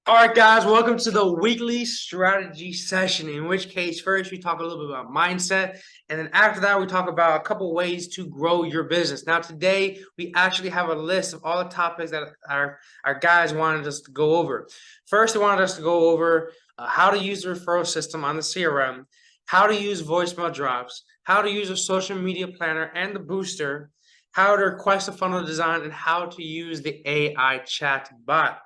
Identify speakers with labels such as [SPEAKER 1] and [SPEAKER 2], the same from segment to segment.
[SPEAKER 1] All right, guys, welcome to the weekly strategy session. In which case, first we talk a little bit about mindset, and then after that, we talk about a couple ways to grow your business. Now, today we actually have a list of all the topics that our guys wanted us to go over. First, they wanted us to go over how to use the referral system on the CRM, how to use voicemail drops, how to use a social media planner and the booster, how to request a funnel design, and how to use the AI chat bot.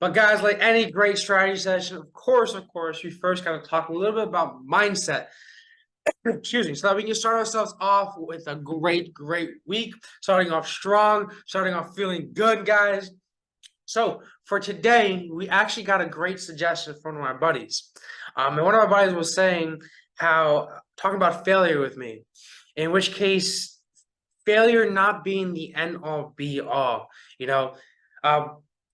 [SPEAKER 1] But guys, like any great strategy session, of course, we first got to talk a little bit about mindset. Excuse me, so that we can start ourselves off with a great week, starting off strong, starting off feeling good, guys. So for today, we actually got a great suggestion from one of my buddies. And one of my buddies was saying how talking about failure with me, in which case failure not being the end all be all, you know. Uh,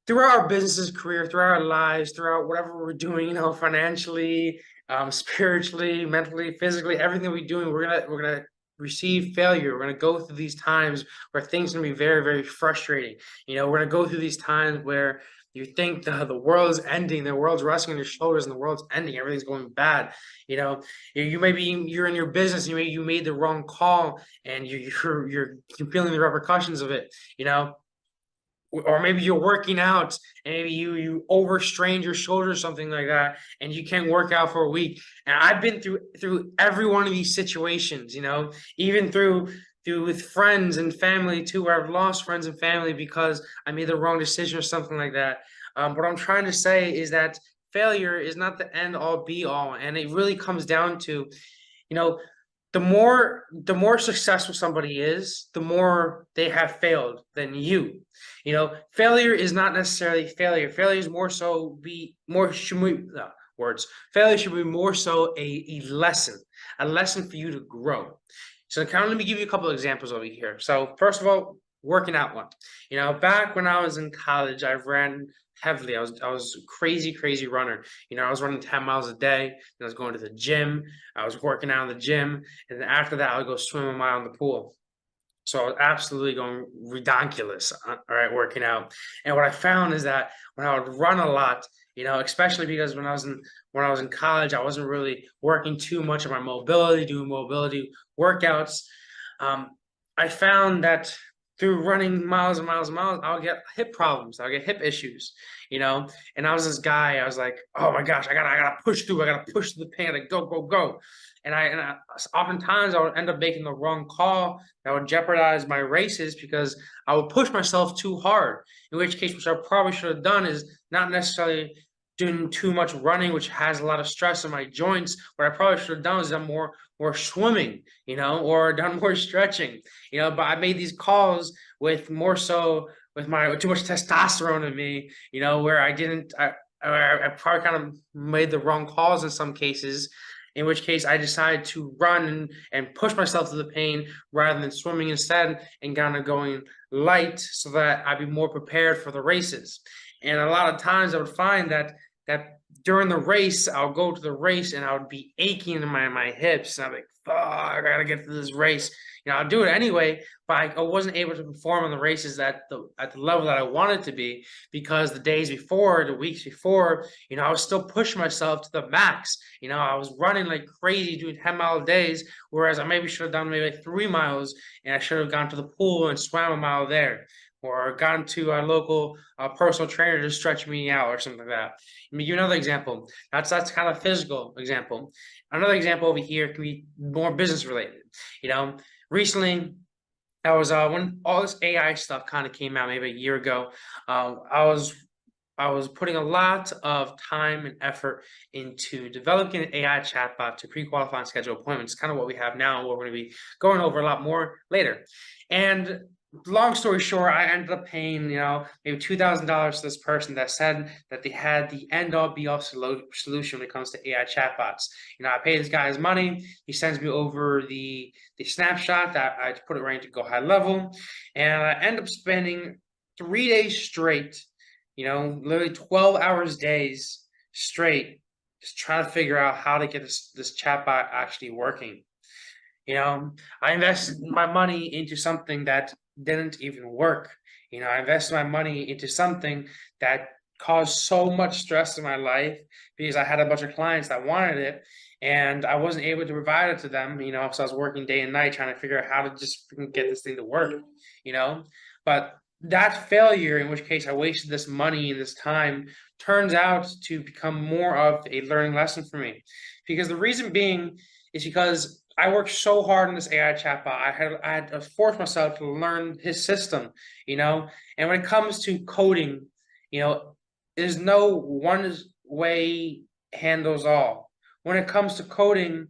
[SPEAKER 1] Throughout our business career, throughout our lives, throughout whatever we're doing, financially, spiritually, mentally, physically, everything we're doing, we're gonna receive failure. We're gonna go through these times where things are gonna be very frustrating. We're gonna go through these times where you think the world is ending, the world's resting on your shoulders, and the world's ending, everything's going bad. You're in your business, you made the wrong call, and you're feeling the repercussions of it. Or maybe you're working out and maybe you overstrained your shoulder or something like that, and you can't work out for a week. And I've been through every one of these situations, even through with friends and family too, where I've lost friends and family because I made the wrong decision or something like that. What I'm trying to say is that failure is not the end all be all, and it really comes down to, you know the more successful somebody is, the more they have failed than you. Failure is not necessarily failure. Failure is more so be more should be, words. Failure should be more so a lesson for you to grow. So kind of let me give you a couple of examples over here. So first of all, working out one. Back when I was in college, I ran heavily. I was a crazy runner. I was running 10 miles a day, and I was going to the gym. I was working out in the gym, and then after that, I would go swim a mile in the pool. So I was absolutely going ridiculous, all right, working out. And what I found is that when I would run a lot, especially because when I was in college, I wasn't really working too much on my mobility, doing mobility workouts. Um, I found that through running miles and miles and miles, I'll get hip problems. I'll get hip issues, And I was this guy. I was like, oh my gosh, I gotta push through. I gotta push through the pain. I gotta go. And oftentimes I would end up making the wrong call that would jeopardize my races because I would push myself too hard. In which case, which I probably should have done is not necessarily doing too much running, which has a lot of stress on my joints. What I probably should have done is done more swimming, or done more stretching, But I made these calls with more so with too much testosterone in me, where I probably kind of made the wrong calls in some cases, in which case I decided to run and push myself to the pain rather than swimming instead, and kind of going light so that I'd be more prepared for the races. And a lot of times I would find that during the race, I'll go to the race and I would be aching in my hips. And I'm like, fuck, I gotta get to this race. I'll do it anyway, but I wasn't able to perform on the races at the level that I wanted to be, because the days before, the weeks before, I was still pushing myself to the max. I was running like crazy, doing 10-mile days, whereas I maybe should have done maybe like 3 miles, and I should have gone to the pool and swam a mile there, or gone to a local personal trainer to stretch me out or something like that. Let me give you another example. That's kind of physical example. Another example over here can be more business related. Recently, I was when all this AI stuff kind of came out maybe a year ago. I was putting a lot of time and effort into developing an AI chatbot to pre-qualify and schedule appointments. Kind of what we have now, what we're going to be going over a lot more later. And long story short, I ended up paying, maybe $2,000 to this person that said that they had the end-all be-all solution when it comes to AI chatbots. I pay this guy his money. He sends me over the snapshot that I put it right into go high level, and I end up spending 3 days straight, literally 12 hours days straight, just trying to figure out how to get this chatbot actually working. I invested my money into something that didn't even work. I invested my money into something that caused so much stress in my life because I had a bunch of clients that wanted it and I wasn't able to provide it to them, so I was working day and night trying to figure out how to just freaking get this thing to work, you know. But that failure, in which case I wasted this money and this time, turns out to become more of a learning lesson for me. Because the reason being is because I worked so hard on this AI chatbot. I had to force myself to learn his system, And when it comes to coding, there's no one way handles all. When it comes to coding,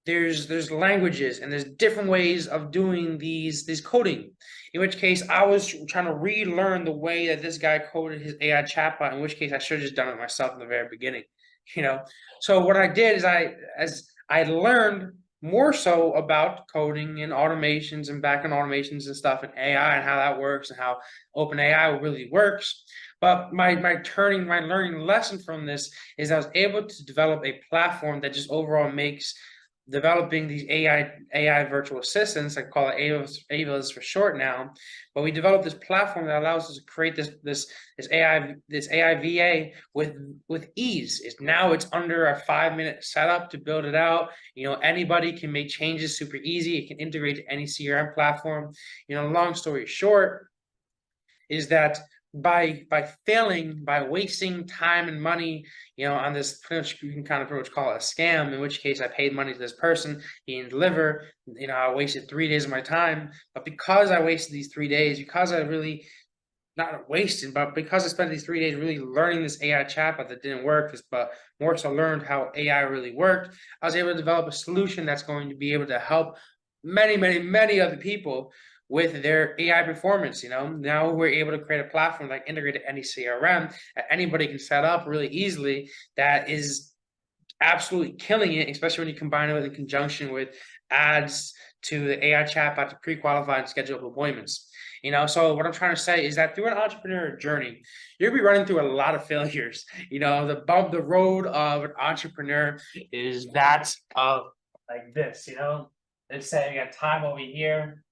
[SPEAKER 1] there's languages and there's different ways of doing these coding. In which case, I was trying to relearn the way that this guy coded his AI chatbot. In which case, I should have just done it myself in the very beginning. So what I did is as I learned more so about coding and automations and backend automations and stuff and AI and how that works and how OpenAI really works. But my learning lesson from this is I was able to develop a platform that just overall makes developing these AI virtual assistants. I call it AVAs for short now. But we developed this platform that allows us to create this AI VA with ease. It's under a 5-minute setup to build it out. Anybody can make changes super easy. It can integrate to any CRM platform. Long story short is that by wasting time and money, on this, you can pretty much call it a scam, in which case I paid money to this person, he didn't deliver, I wasted 3 days of my time. But because I wasted these 3 days, because I really, not wasted, but because I spent these 3 days really learning this AI chatbot that didn't work, but more so learned how AI really worked, I was able to develop a solution that's going to be able to help many, many, many other people with their AI performance. Now we're able to create a platform that integrated any CRM that anybody can set up really easily, that is absolutely killing it, especially when you combine it with in conjunction with ads to the AI chatbot to pre-qualify and schedule appointments. So what I'm trying to say is that through an entrepreneur journey, you'll be running through a lot of failures. The road of an entrepreneur is that of like this. Let's say we got time over here,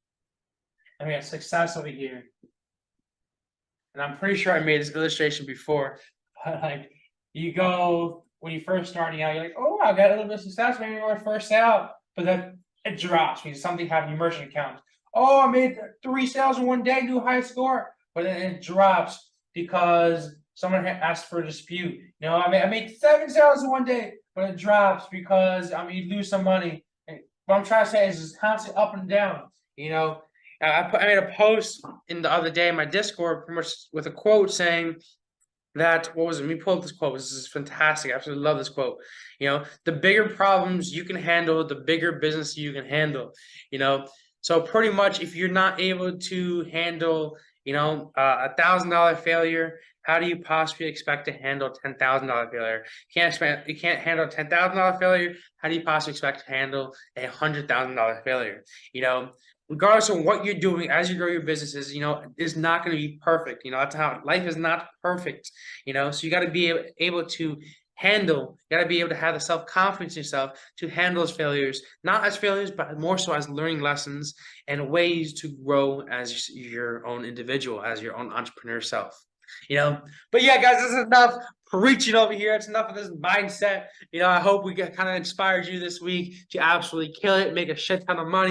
[SPEAKER 1] and we got success over here. And I'm pretty sure I made this illustration before. But like, you go when you first starting out, you're like, oh, I got a little bit of success, maybe my first sale, but then it drops because something happened in your merchant account. Oh, I made 3 sales in one day, new high score, but then it drops because someone had asked for a dispute. I made 7 sales in one day, but it drops because you lose some money. What I'm trying to say is it's constantly up and down. I made a post in the other day in my Discord, pretty much with a quote saying that, what was it? Let me pull up this quote. This is fantastic. I absolutely love this quote. The bigger problems you can handle, the bigger business you can handle. So pretty much, if you're not able to handle, $1,000 failure, how do you possibly expect to handle $10,000 failure? You can't handle a $10,000 failure. How do you possibly expect to handle a $100,000 failure? Regardless of what you're doing as you grow your businesses, is not going to be perfect. That's how life is not perfect. So you got to be able to handle, you got to be able to have the self-confidence in yourself to handle those failures, not as failures, but more so as learning lessons and ways to grow as your own individual, as your own entrepreneur self. But yeah, guys, this is enough preaching over here. It's enough of this mindset. I hope we kind of inspired you this week to absolutely kill it, make a shit ton of money.